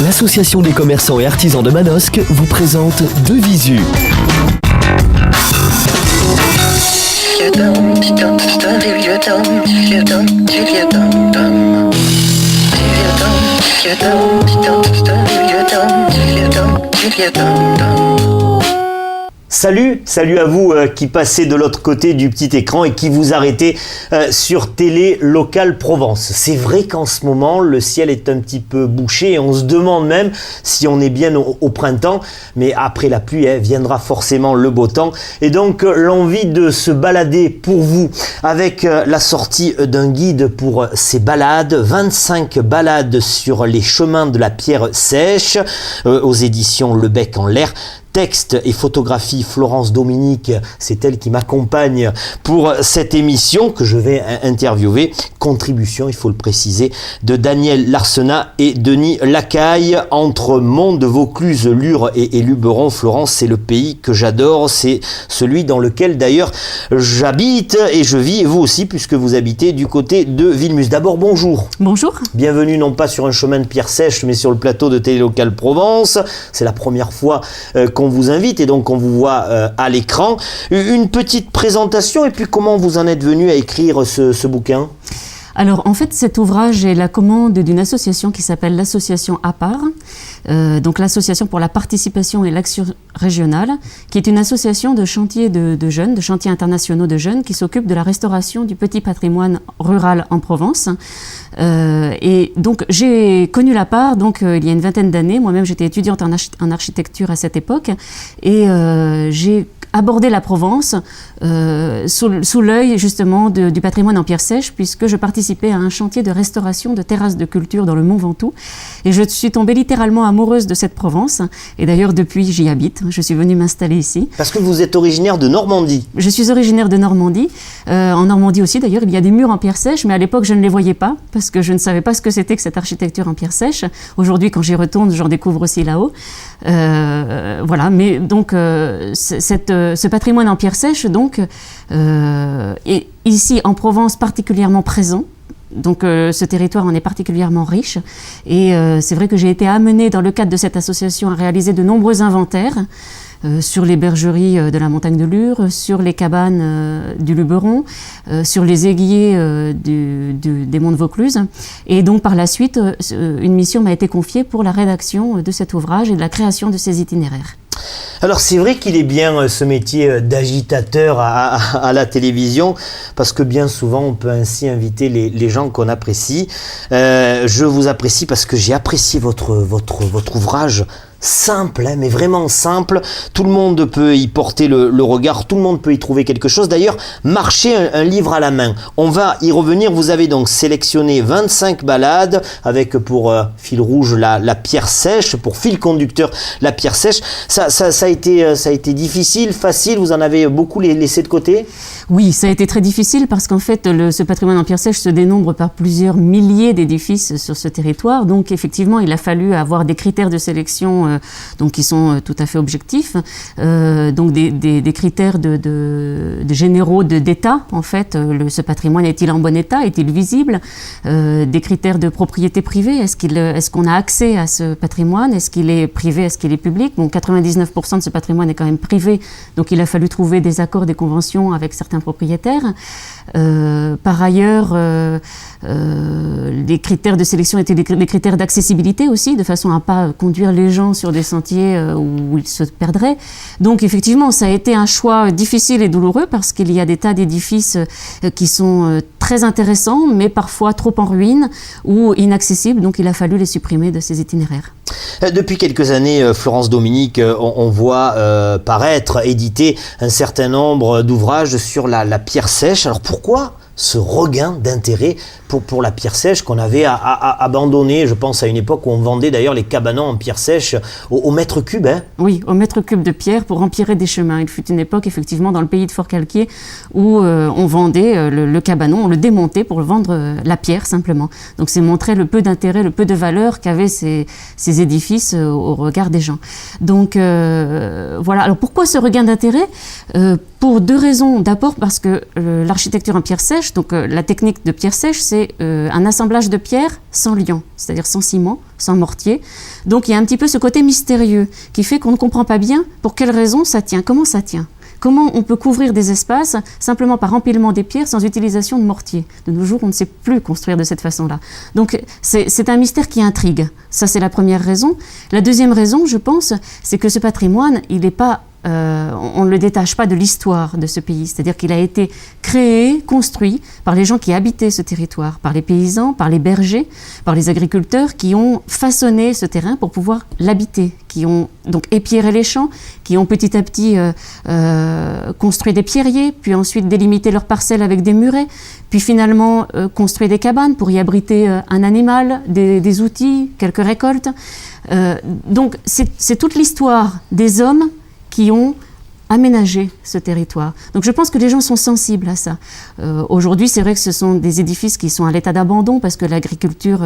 L'Association des commerçants et artisans de Manosque vous présente Deux Visu. Salut à vous qui passez de l'autre côté du petit écran et qui vous arrêtez sur Télé Locale Provence. C'est vrai qu'en ce moment, le ciel est un petit peu bouché et on se demande même si on est bien au printemps. Mais après la pluie, viendra forcément le beau temps. Et donc, l'envie de se balader pour vous avec la sortie d'un guide pour ces balades. 25 balades sur les chemins de la pierre sèche aux éditions Le Bec en l'air. Texte et photographie, Florence Dominique, c'est elle qui m'accompagne pour cette émission que je vais interviewer. Contribution, il faut le préciser, de Daniel Larsena et Denis Lacaille. Entre Mont de Vaucluse, Lure et Luberon, Florence, c'est le pays que j'adore. C'est celui dans lequel d'ailleurs j'habite et je vis, et vous aussi, puisque vous habitez du côté de Villemuse. D'abord, bonjour. Bonjour. Bienvenue non pas sur un chemin de pierre sèche, mais sur le plateau de Télé Locale Provence. C'est la première fois qu'on vous invite et donc on vous voit à l'écran. Une petite présentation et puis comment vous en êtes venu à écrire ce bouquin ? Alors en fait cet ouvrage est la commande d'une association qui s'appelle l'association APAR, donc l'association pour la participation et l'action régionale, qui est une association de chantiers de jeunes, de chantiers internationaux de jeunes qui s'occupe de la restauration du petit patrimoine rural en Provence. Et donc j'ai connu l'APAR il y a une vingtaine d'années. Moi-même j'étais étudiante en architecture à cette époque et j'ai abordé la Provence sous l'œil justement du patrimoine en pierre sèche, puisque je participais à un chantier de restauration de terrasses de culture dans le Mont Ventoux et je suis tombée littéralement amoureuse de cette Provence et d'ailleurs depuis j'y habite, je suis venue m'installer ici. Parce que vous êtes originaire de Normandie. Je suis originaire de Normandie, en Normandie aussi d'ailleurs il y a des murs en pierre sèche, mais à l'époque je ne les voyais pas parce que je ne savais pas ce que c'était que cette architecture en pierre sèche. Aujourd'hui quand j'y retourne j'en découvre aussi là-haut. Voilà, mais donc ce patrimoine en pierre sèche donc est ici en Provence particulièrement présent. Donc ce territoire en est particulièrement riche et c'est vrai que j'ai été amenée dans le cadre de cette association à réaliser de nombreux inventaires sur les bergeries de la montagne de Lure, sur les cabanes du Luberon, sur les aiguiers des monts de Vaucluse. Et donc par la suite, une mission m'a été confiée pour la rédaction de cet ouvrage et de la création de ces itinéraires. Alors c'est vrai qu'il est bien ce métier d'agitateur à la télévision, parce que bien souvent on peut ainsi inviter les gens qu'on apprécie. Je vous apprécie parce que j'ai apprécié votre ouvrage. Simple, mais vraiment simple. Tout le monde peut y porter le regard, tout le monde peut y trouver quelque chose. D'ailleurs, marchez un livre à la main. On va y revenir. Vous avez donc sélectionné 25 balades avec pour fil rouge la pierre sèche, pour fil conducteur la pierre sèche. Ça a été difficile, facile. Vous en avez beaucoup laissé de côté ? Oui, ça a été très difficile parce qu'en fait, ce patrimoine en pierre sèche se dénombre par plusieurs milliers d'édifices sur ce territoire. Donc effectivement, il a fallu avoir des critères de sélection donc qui sont tout à fait objectifs, donc des critères de généraux d'État. En fait, ce patrimoine est-il en bon état, est-il visible, des critères de propriété privée, est-ce qu'on a accès à ce patrimoine, est-ce qu'il est privé, est-ce qu'il est public. Bon, 99% de ce patrimoine est quand même privé, donc il a fallu trouver des accords, des conventions avec certains propriétaires. Par ailleurs, les critères de sélection étaient des critères d'accessibilité aussi, de façon à ne pas conduire les gens sur des sentiers où ils se perdraient. Donc effectivement, ça a été un choix difficile et douloureux parce qu'il y a des tas d'édifices qui sont très intéressants, mais parfois trop en ruine ou inaccessibles. Donc il a fallu les supprimer de ces itinéraires. Depuis quelques années, Florence Dominique, on voit paraître, éditer un certain nombre d'ouvrages sur la pierre sèche. Alors pourquoi ce regain d'intérêt pour la pierre sèche qu'on avait abandonné? Je pense à une époque où on vendait d'ailleurs les cabanons en pierre sèche au mètre cube. Oui, au mètre cube de pierre pour empirer des chemins. Il fut une époque effectivement dans le pays de Fort-Calquier où on vendait le cabanon, on le démontait pour vendre la pierre simplement. Donc c'est montrer le peu d'intérêt, le peu de valeur qu'avaient ces édifices au regard des gens. Donc voilà, alors pourquoi ce regain d'intérêt ? Pour deux raisons. D'abord parce que l'architecture en pierre sèche, donc la technique de pierre sèche, c'est un assemblage de pierres sans liant, c'est-à-dire sans ciment, sans mortier. Donc il y a un petit peu ce côté mystérieux qui fait qu'on ne comprend pas bien pour quelles raisons ça tient, comment ça tient. Comment on peut couvrir des espaces simplement par empilement des pierres sans utilisation de mortier? De nos jours, on ne sait plus construire de cette façon-là. Donc c'est un mystère qui intrigue. Ça, c'est la première raison. La deuxième raison, je pense, c'est que ce patrimoine, il n'est pas... on ne le détache pas de l'histoire de ce pays, c'est-à-dire qu'il a été créé, construit par les gens qui habitaient ce territoire, par les paysans, par les bergers, par les agriculteurs qui ont façonné ce terrain pour pouvoir l'habiter, qui ont donc épierré les champs, qui ont petit à petit construit des pierriers, puis ensuite délimité leurs parcelles avec des murets, puis finalement construit des cabanes pour y abriter un animal, des outils, quelques récoltes. Donc c'est toute l'histoire des hommes qui ont aménagé ce territoire. Donc je pense que les gens sont sensibles à ça. Aujourd'hui, c'est vrai que ce sont des édifices qui sont à l'état d'abandon parce que l'agriculture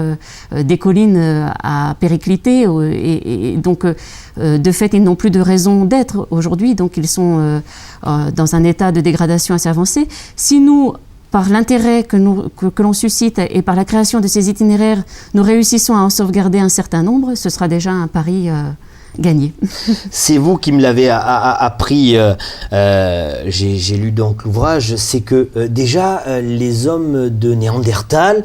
des collines a périclité et donc de fait, ils n'ont plus de raison d'être aujourd'hui, donc ils sont dans un état de dégradation assez avancé. Si nous, par l'intérêt que l'on suscite et par la création de ces itinéraires, nous réussissons à en sauvegarder un certain nombre, ce sera déjà un pari gagné. C'est vous qui me l'avez appris, j'ai lu donc l'ouvrage, c'est que déjà les hommes de Néandertal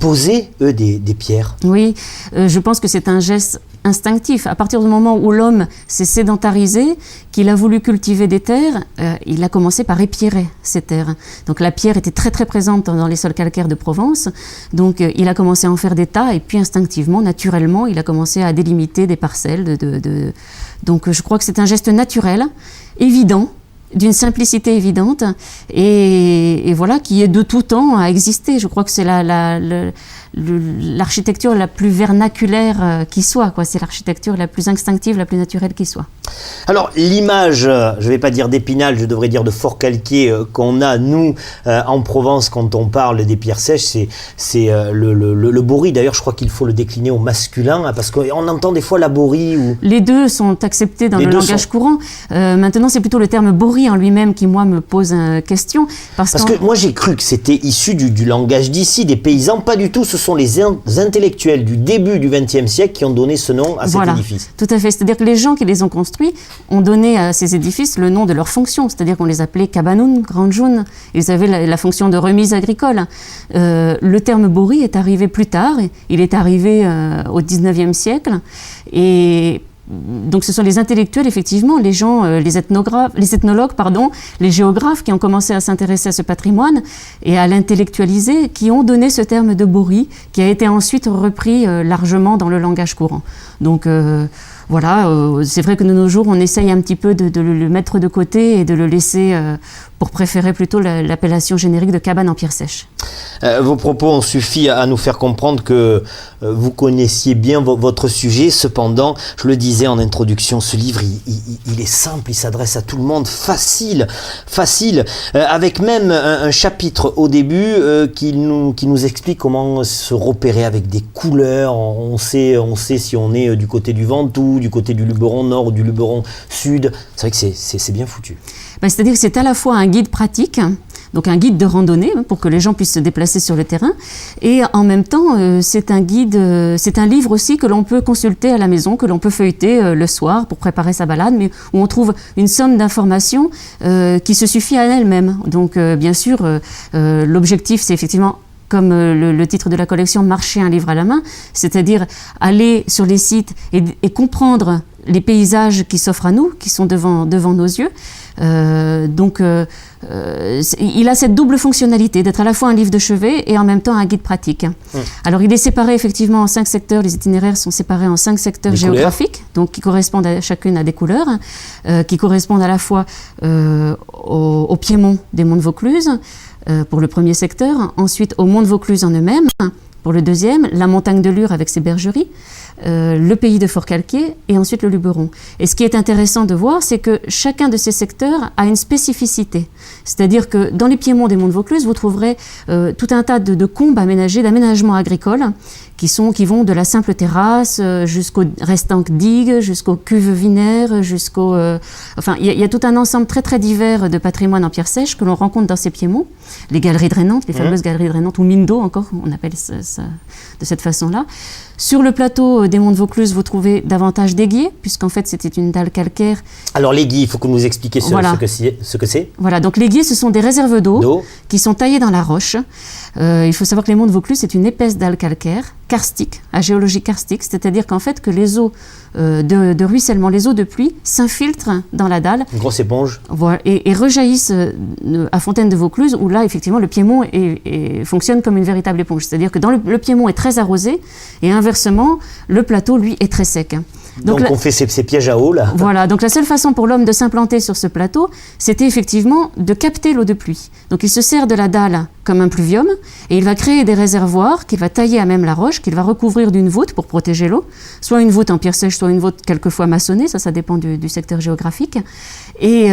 posaient, eux, des pierres. Oui, je pense que c'est un geste instinctif. À partir du moment où l'homme s'est sédentarisé, qu'il a voulu cultiver des terres, il a commencé par épierrer ces terres. Donc la pierre était très très présente dans les sols calcaires de Provence, donc il a commencé à en faire des tas et puis instinctivement, naturellement, il a commencé à délimiter des parcelles. Donc je crois que c'est un geste naturel, évident, d'une simplicité évidente et voilà, qui est de tout temps à exister. Je crois que c'est l'architecture la plus vernaculaire qui soit, quoi. C'est l'architecture la plus instinctive, la plus naturelle qui soit. Alors l'image, je ne vais pas dire d'Épinal, je devrais dire de Fort Calquier qu'on a nous en Provence quand on parle des pierres sèches, c'est le bourri. D'ailleurs je crois qu'il faut le décliner au masculin hein, parce qu'on entend des fois la bourri. Ou... Les deux sont acceptés dans le langage courant. Maintenant c'est plutôt le terme bourri en lui-même qui moi me pose question. Parce que moi j'ai cru que c'était issu du langage d'ici, des paysans, pas du tout. Ce sont les intellectuels du début du XXe siècle qui ont donné ce nom à cet édifice. Tout à fait, c'est-à-dire que les gens qui les ont construits ont donné à ces édifices le nom de leur fonction, c'est-à-dire qu'on les appelait cabanoun, granjoun, ils avaient la fonction de remise agricole. Le terme bourri est arrivé plus tard, il est arrivé au XIXe siècle, et donc ce sont les intellectuels, effectivement, les gens, les ethnologues, les géographes qui ont commencé à s'intéresser à ce patrimoine et à l'intellectualiser, qui ont donné ce terme de bourri, qui a été ensuite repris largement dans le langage courant. Donc voilà, c'est vrai que de nos jours, on essaye un petit peu de le mettre de côté et de le laisser pour préférer plutôt l'appellation générique de cabane en pierre sèche. Vos propos ont suffi à nous faire comprendre que vous connaissiez bien votre sujet. Cependant, je le disais en introduction, ce livre, il est simple, il s'adresse à tout le monde, facile, avec même un chapitre au début qui nous explique comment se repérer avec des couleurs. On sait si on est du côté du Ventoux, du côté du Luberon Nord ou du Luberon Sud. C'est vrai que c'est bien foutu. C'est-à-dire que c'est à la fois un guide pratique, donc un guide de randonnée pour que les gens puissent se déplacer sur le terrain, et en même temps c'est un livre aussi que l'on peut consulter à la maison, que l'on peut feuilleter le soir pour préparer sa balade, mais où on trouve une somme d'informations qui se suffit à elle-même. Donc bien sûr, l'objectif c'est effectivement, comme le titre de la collection, marcher un livre à la main, c'est-à-dire aller sur les sites et comprendre les paysages qui s'offrent à nous, qui sont devant nos yeux. Il a cette double fonctionnalité d'être à la fois un livre de chevet et en même temps un guide pratique. Alors il est séparé effectivement en 5 secteurs, les itinéraires sont séparés en 5 secteurs géographiques, donc qui correspondent chacune à des couleurs, qui correspondent à la fois au piémont des monts de Vaucluse, pour le premier secteur, ensuite aux monts de Vaucluse en eux-mêmes, Pour le deuxième, la montagne de Lure avec ses bergeries, le pays de Forcalquier et ensuite le Luberon. Et ce qui est intéressant de voir, c'est que chacun de ces secteurs a une spécificité. C'est-à-dire que dans les piémonts des monts de Vaucluse, vous trouverez tout un tas de combes aménagés, d'aménagements agricoles qui vont de la simple terrasse jusqu'aux restanques digues, jusqu'aux cuves vinaires, enfin, il y a tout un ensemble très très divers de patrimoine en pierre sèche que l'on rencontre dans ces piémonts. Les galeries drainantes, les fameuses galeries drainantes, ou mines d'eau encore, on appelle ça de cette façon-là. Sur le plateau des monts de Vaucluse, vous trouvez davantage d'éguiers, puisqu'en fait c'était une dalle calcaire. Alors l'éguier, il faut que vous nous expliquiez Voilà. ce que c'est. Voilà, donc l'éguier, ce sont des réserves d'eau qui sont taillées dans la roche. Il faut savoir que les monts de Vaucluse, c'est une épaisse dalle calcaire, karstique, à géologie karstique, c'est-à-dire qu'en fait que les eaux de ruissellement, les eaux de pluie s'infiltrent dans la dalle. Une grosse éponge. Voilà, et rejaillissent à Fontaine de Vaucluse, où là, effectivement, le piémont fonctionne comme une véritable éponge. C'est-à-dire que le piémont est très arrosé, et inversement, le plateau, lui, est très sec. Donc on fait ces pièges à eau, là. Voilà, donc la seule façon pour l'homme de s'implanter sur ce plateau, c'était effectivement de capter l'eau de pluie. Donc il se sert de la dalle comme un pluvium, et il va créer des réservoirs qu'il va tailler à même la roche, qu'il va recouvrir d'une voûte pour protéger l'eau, soit une voûte en pierre sèche, soit une voûte quelquefois maçonnée, ça dépend du secteur géographique. Et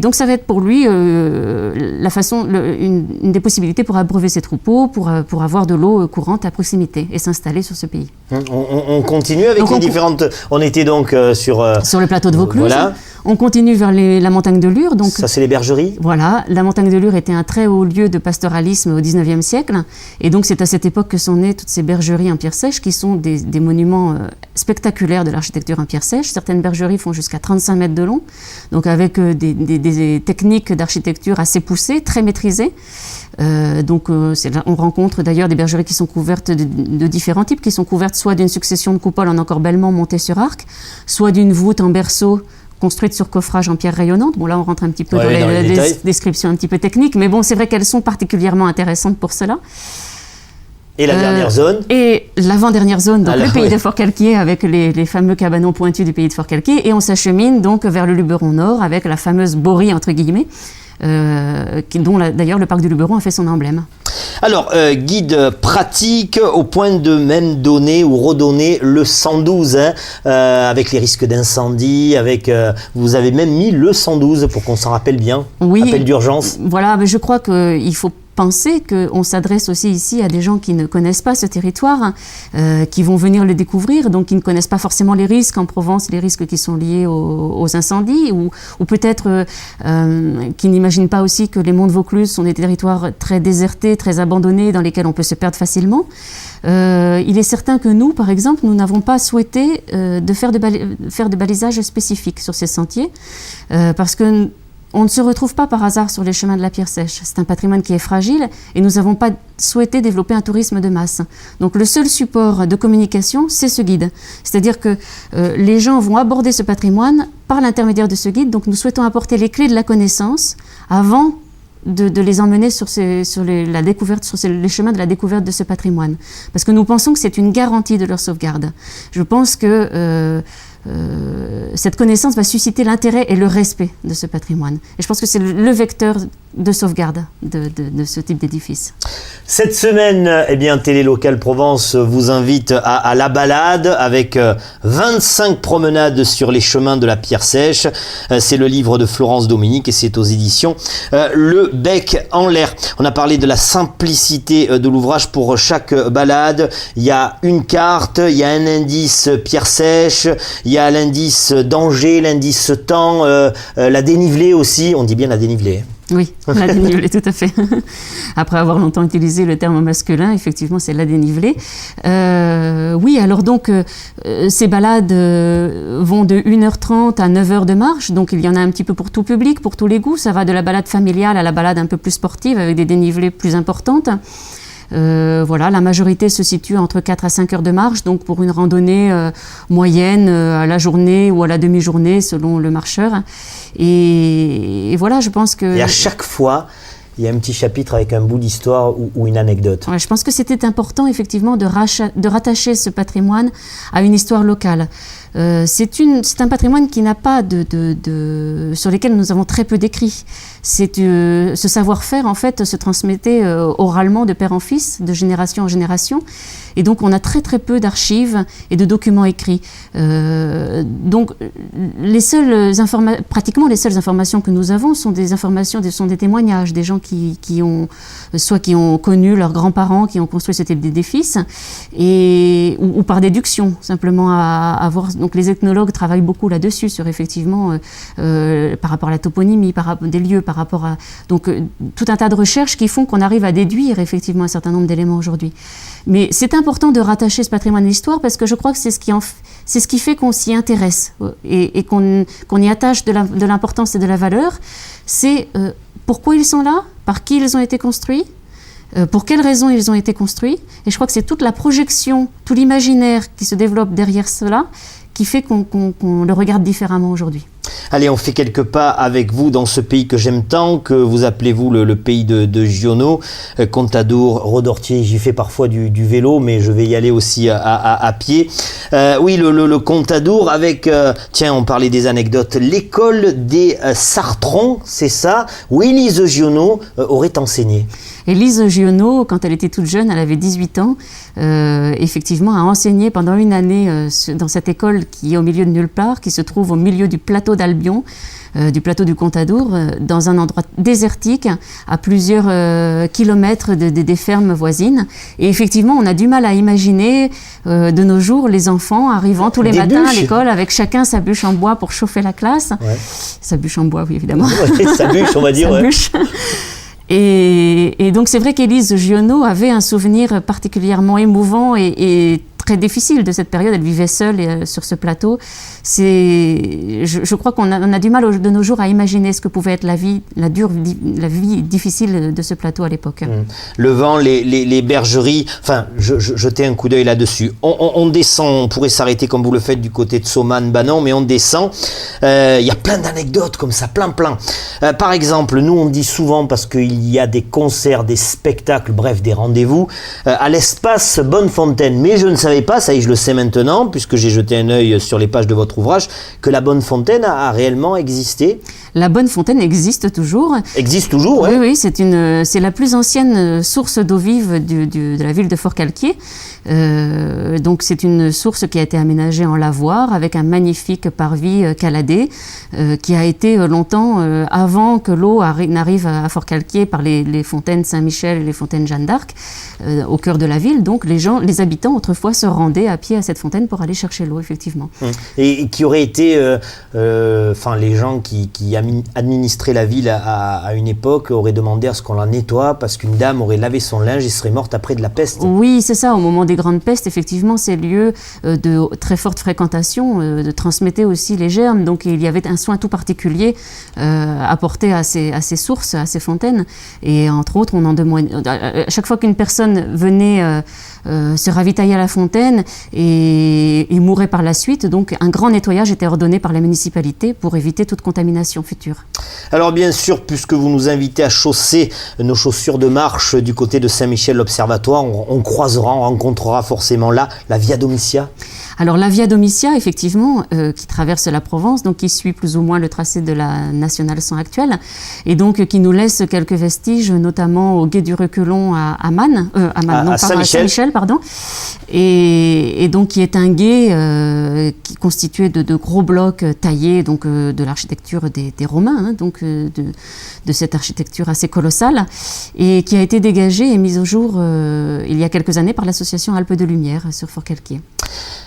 donc ça va être pour lui une des possibilités pour abreuver ses troupeaux, pour avoir de l'eau courante à proximité et s'installer sur ce pays. On continue avec les différentes... On était donc sur le plateau de Vaucluse. Voilà. On continue vers la montagne de Lure. Donc, ça, c'est les bergeries. Voilà, la montagne de Lure était un très haut lieu de pastoralisme au XIXe siècle. Et donc, c'est à cette époque que sont nées toutes ces bergeries en pierre sèche, qui sont des monuments spectaculaires de l'architecture en pierre sèche. Certaines bergeries font jusqu'à 35 mètres de long, donc avec des techniques d'architecture assez poussées, très maîtrisées. On rencontre d'ailleurs des bergeries qui sont couvertes de différents types, qui sont couvertes soit d'une succession de coupoles en encorbellement montées sur arc, soit d'une voûte en berceau construites sur coffrage en pierre rayonnante. Bon, là, on rentre un petit peu dans les descriptions un petit peu techniques, mais bon, c'est vrai qu'elles sont particulièrement intéressantes pour cela. Et la dernière zone. Et l'avant-dernière zone, donc le pays de Forcalquier, avec les fameux cabanons pointus du pays de Forcalquier, et on s'achemine donc vers le Luberon Nord, avec la fameuse Borie, entre guillemets, dont d'ailleurs le parc du Luberon a fait son emblème. Alors, guide pratique au point de même donner ou redonner le 112, avec les risques d'incendie, vous avez même mis le 112 pour qu'on s'en rappelle bien, appel d'urgence. Voilà, mais je crois qu'il faut penser qu'on s'adresse aussi ici à des gens qui ne connaissent pas ce territoire, qui vont venir le découvrir, donc qui ne connaissent pas forcément les risques en Provence, les risques qui sont liés aux incendies, ou peut-être qui n'imaginent pas aussi que les monts de Vaucluse sont des territoires très désertés, très abandonnés, dans lesquels on peut se perdre facilement. Il est certain que nous, par exemple, nous n'avons pas souhaité faire de balisage spécifique sur ces sentiers, parce que on ne se retrouve pas par hasard sur les chemins de la pierre sèche. C'est un patrimoine qui est fragile et nous n'avons pas souhaité développer un tourisme de masse. Donc le seul support de communication, c'est ce guide. C'est-à-dire que les gens vont aborder ce patrimoine par l'intermédiaire de ce guide. Donc nous souhaitons apporter les clés de la connaissance avant de les emmener sur les chemins de la découverte de ce patrimoine. Parce que nous pensons que c'est une garantie de leur sauvegarde. Je pense que cette connaissance va susciter l'intérêt et le respect de ce patrimoine. Et je pense que c'est le vecteur de sauvegarde de ce type d'édifice. Cette semaine, Télé Locale Provence vous invite à la balade avec 25 promenades sur les chemins de la pierre sèche. C'est le livre de Florence Dominique et c'est aux éditions Le Bec en l'air. On a parlé de la simplicité de l'ouvrage. Pour chaque balade, il y a une carte, il y a un indice pierre sèche, il y a l'indice danger, l'indice temps, la dénivelée aussi. On dit bien la dénivelée. Oui, la dénivelée, tout à fait. Après avoir longtemps utilisé le terme masculin, effectivement, c'est la dénivelée. Oui, alors donc, ces balades vont de 1h30 à 9h de marche, donc il y en a un petit peu pour tout public, pour tous les goûts. Ça va de la balade familiale à la balade un peu plus sportive, avec des dénivelées plus importantes. Voilà, la majorité se situe entre 4 à 5 heures de marche, donc pour une randonnée moyenne à la journée ou à la demi-journée selon le marcheur. Et voilà, je pense que... Et à chaque fois, il y a un petit chapitre avec un bout d'histoire ou une anecdote. Ouais, je pense que c'était important effectivement de rattacher ce patrimoine à une histoire locale. C'est un patrimoine qui n'a pas sur lesquels nous avons très peu d'écrits. Ce savoir-faire en fait se transmettait oralement de père en fils, de génération en génération, et donc on a très très peu d'archives et de documents écrits. Donc pratiquement les seules informations que nous avons sont des témoignages, des gens qui ont connu leurs grands-parents, qui ont construit cet édifice, ou par déduction simplement à voir. Donc les ethnologues travaillent beaucoup là-dessus, sur effectivement par rapport à la toponymie, par rapport des lieux, par rapport à tout un tas de recherches qui font qu'on arrive à déduire effectivement un certain nombre d'éléments aujourd'hui. Mais c'est important de rattacher ce patrimoine à l'histoire parce que je crois que c'est ce qui fait qu'on s'y intéresse et qu'on y attache de l'importance et de la valeur. C'est pourquoi ils sont là, par qui ils ont été construits, pour quelles raisons ils ont été construits. Et je crois que c'est toute la projection, tout l'imaginaire qui se développe derrière cela qui fait qu'on le regarde différemment aujourd'hui. Allez, on fait quelques pas avec vous dans ce pays que j'aime tant, que vous appelez-vous le pays de Giono, Contadour, Rodortier. J'y fais parfois du vélo, mais je vais y aller aussi à pied. Oui, le Contadour avec, tiens, on parlait des anecdotes, l'école des Sartrons, c'est ça, où Élise Giono aurait enseigné. Élise Giono, quand elle était toute jeune, elle avait 18 ans, effectivement, a enseigné pendant une année dans cette école qui est au milieu de nulle part, qui se trouve au milieu du plateau d'Albion, du plateau du Contadour, dans un endroit désertique, à plusieurs kilomètres des fermes voisines. Et effectivement, on a du mal à imaginer de nos jours les enfants arrivant tous les matins à l'école avec chacun sa bûche en bois pour chauffer la classe. Ouais. Sa bûche en bois, oui, évidemment. Ouais, sa bûche, on va dire. Sa bûche. Et donc c'est vrai qu'Élise Giono avait un souvenir particulièrement émouvant et très difficile de cette période. Elle vivait seule sur ce plateau. Je crois qu'on a du mal de nos jours à imaginer ce que pouvait être la vie difficile de ce plateau à l'époque. Le vent, les bergeries, enfin, jetais un coup d'œil là-dessus. On descend, on pourrait s'arrêter comme vous le faites du côté de Soman, Banon, mais on descend. Il y a plein d'anecdotes comme ça, plein. Par exemple, nous on dit souvent, parce qu'il y a des concerts, des spectacles, bref, des rendez-vous, à l'espace Bonnefontaine. Mais je ne savais pas, ça y est, je le sais maintenant, puisque j'ai jeté un œil sur les pages de votre ouvrage, que la Bonnefontaine a réellement existé. La Bonnefontaine existe toujours. Existe toujours, oui. Oui, c'est la plus ancienne source d'eau vive de la ville de Forcalquier. Donc c'est une source qui a été aménagée en lavoir avec un magnifique parvis caladé qui a été longtemps avant que l'eau n'arrive à Forcalquier par les fontaines Saint-Michel et les fontaines Jeanne d'Arc au cœur de la ville. Donc les habitants autrefois se rendaient à pied à cette fontaine pour aller chercher l'eau, effectivement. Et qui aurait été, les gens qui administraient la ville à une époque auraient demandé à ce qu'on la nettoie parce qu'une dame aurait lavé son linge et serait morte après de la peste. Oui, c'est ça. Au moment des grandes pestes, effectivement, ces lieux de très forte fréquentation transmettaient aussi les germes. Donc il y avait un soin tout particulier apporté à ces sources, à ces fontaines. Et entre autres, à chaque fois qu'une personne venait se ravitailler à la fontaine et mourait par la suite, donc un grand nettoyage était ordonné par la municipalité pour éviter toute contamination future. Alors bien sûr, puisque vous nous invitez à chausser nos chaussures de marche du côté de Saint-Michel l'Observatoire, on rencontrera forcément là la Via Domitia. Alors la Via Domitia, effectivement, qui traverse la Provence, donc qui suit plus ou moins le tracé de la Nationale 100 actuelle, et donc qui nous laisse quelques vestiges, notamment au Gué du Reculon à Saint-Michel, pardon, et donc qui est un gué qui constitué de gros blocs taillés, donc de l'architecture des Romains, donc de cette architecture assez colossale, et qui a été dégagé et mis au jour il y a quelques années par l'association Alpes de Lumière sur Forcalquier.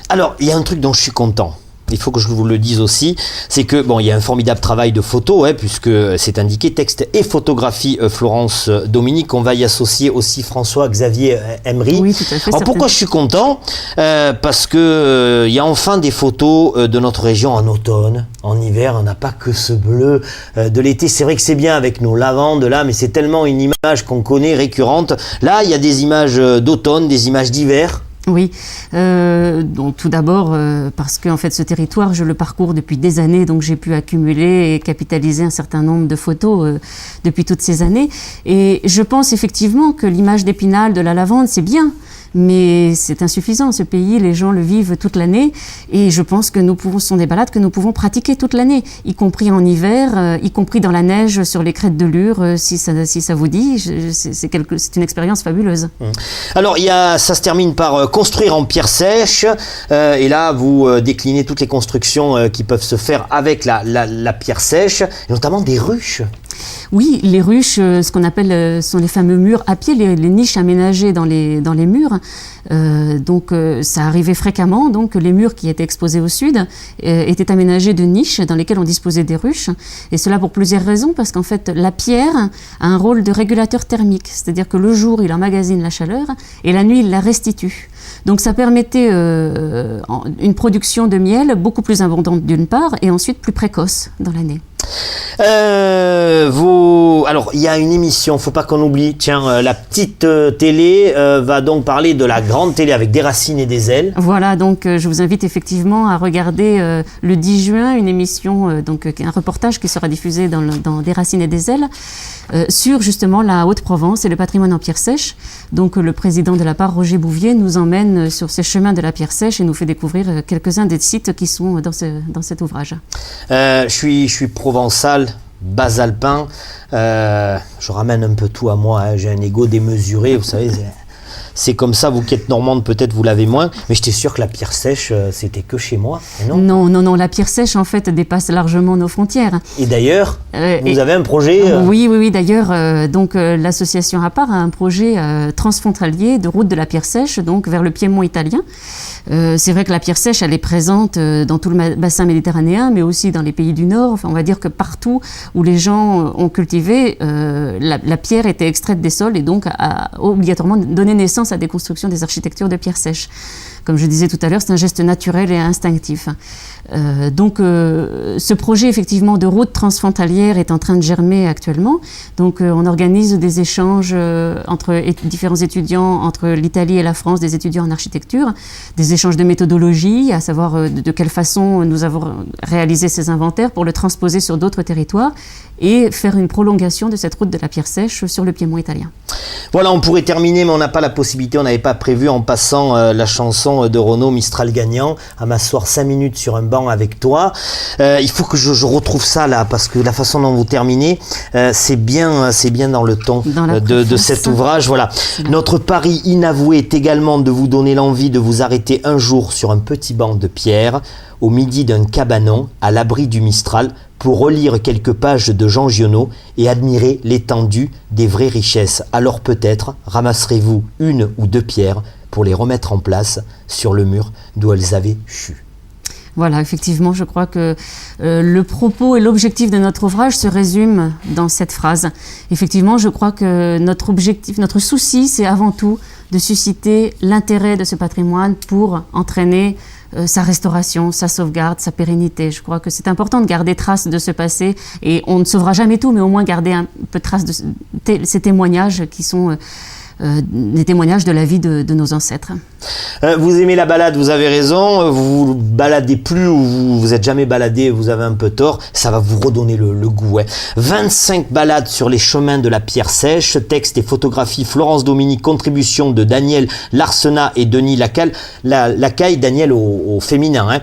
Alors, il y a un truc dont je suis content. Il faut que je vous le dise aussi, c'est que il y a un formidable travail de photo, puisque c'est indiqué texte et photographie Florence Dominique. On va y associer aussi François-Xavier Emery. Oui, tout à fait. Alors pourquoi je suis content parce que il y a enfin des photos de notre région en automne, en hiver. On n'a pas que ce bleu de l'été. C'est vrai que c'est bien avec nos lavandes là, mais c'est tellement une image qu'on connaît récurrente. Là, il y a des images d'automne, des images d'hiver. Oui, donc tout d'abord parce que en fait ce territoire je le parcours depuis des années, donc j'ai pu accumuler et capitaliser un certain nombre de photos depuis toutes ces années, et je pense effectivement que l'image d'Épinal, de la lavande, c'est bien, mais c'est insuffisant. Ce pays, les gens le vivent toute l'année, et je pense que ce sont des balades que nous pouvons pratiquer toute l'année, y compris en hiver, y compris dans la neige sur les crêtes de Lure, si ça vous dit. C'est une expérience fabuleuse. Alors ça se termine par construire en pierre sèche, et là vous déclinez toutes les constructions qui peuvent se faire avec la pierre sèche, et notamment des ruches. Oui, les ruches, ce qu'on appelle sont les fameux murs à pied, les niches aménagées dans les murs. Ça arrivait fréquemment, donc les murs qui étaient exposés au sud étaient aménagés de niches dans lesquelles on disposait des ruches, et cela pour plusieurs raisons, parce qu'en fait la pierre a un rôle de régulateur thermique, c'est-à-dire que le jour il emmagasine la chaleur et la nuit il la restitue. Donc ça permettait une production de miel beaucoup plus abondante d'une part, et ensuite plus précoce dans l'année. Alors il y a une émission, faut pas qu'on oublie, tiens, la petite télé va donc parler de la grande télé avec des racines et des ailes. Voilà, donc je vous invite effectivement à regarder le 10 juin une émission, un reportage qui sera diffusé dans Des racines et des ailes, sur justement la Haute-Provence et le patrimoine en pierre sèche. Donc le président de la part, Roger Bouvier, nous emmène sur ces chemins de la pierre sèche et nous fait découvrir quelques-uns des sites qui sont dans cet ouvrage. Je suis provençal, basalpin, je ramène un peu tout à moi, hein. J'ai un ego démesuré, vous savez, c'est comme ça. Vous qui êtes normande, peut-être vous l'avez moins, mais j'étais sûr que la pierre sèche, c'était que chez moi, non ? Non, la pierre sèche en fait dépasse largement nos frontières. Et d'ailleurs, vous avez un projet Oui, d'ailleurs, l'association APAR a un projet transfrontalier de route de la pierre sèche, donc vers le Piémont italien. C'est vrai que la pierre sèche, elle est présente dans tout le bassin méditerranéen, mais aussi dans les pays du Nord. Enfin, on va dire que partout où les gens ont cultivé, la pierre était extraite des sols et donc a obligatoirement donné naissance à des constructions des architectures de pierre sèche. Comme je disais tout à l'heure, c'est un geste naturel et instinctif. Ce projet effectivement de route transfrontalière est en train de germer actuellement. Donc on organise des échanges entre différents étudiants entre l'Italie et la France, des étudiants en architecture, des échanges de méthodologie, à savoir de quelle façon nous avons réalisé ces inventaires pour le transposer sur d'autres territoires et faire une prolongation de cette route de la pierre sèche sur le Piémont italien. Voilà, on pourrait terminer, mais on n'a pas la possibilité, on n'avait pas prévu en passant la chanson de Renaud, Mistral gagnant, à m'asseoir 5 minutes sur un banc avec toi. Il faut que je retrouve ça là, parce que la façon dont vous terminez, c'est bien dans le ton de cet ouvrage. Voilà. Notre pari inavoué est également de vous donner l'envie de vous arrêter un jour sur un petit banc de pierre, au midi d'un cabanon, à l'abri du Mistral, pour relire quelques pages de Jean Giono et admirer l'étendue des vraies richesses. Alors peut-être ramasserez-vous 1 ou 2 pierres pour les remettre en place sur le mur d'où elles avaient chu. Voilà, effectivement, je crois que le propos et l'objectif de notre ouvrage se résument dans cette phrase. Effectivement, je crois que notre souci, c'est avant tout de susciter l'intérêt de ce patrimoine pour entraîner sa restauration, sa sauvegarde, sa pérennité. Je crois que c'est important de garder trace de ce passé, et on ne sauvera jamais tout, mais au moins garder un peu de trace de ces témoignages qui sont des témoignages de la vie de nos ancêtres. Vous aimez la balade, vous avez raison. Vous vous baladez plus ou vous êtes jamais baladé, vous avez un peu tort. Ça va vous redonner le goût. 25 balades sur les chemins de la pierre sèche. Texte et photographie Florence Dominique. Contribution de Daniel Larsenat et Denis Lacaille. Daniel au féminin.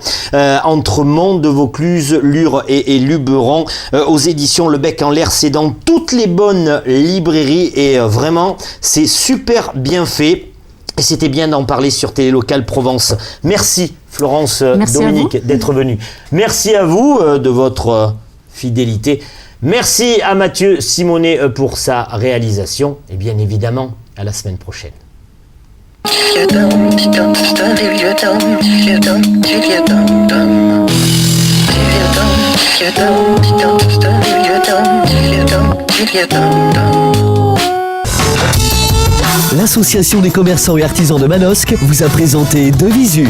Entre Mont de Vaucluse, Lure et Luberon. Aux éditions Le Bec en l'air. C'est dans toutes les bonnes librairies et vraiment c'est super bien fait. Et c'était bien d'en parler sur Télé Locale Provence. Merci Florence Dominique d'être venue. Merci à vous de votre fidélité. Merci à Mathieu Simonet pour sa réalisation. Et bien évidemment, à la semaine prochaine. L'association des commerçants et artisans de Manosque vous a présenté Devisu.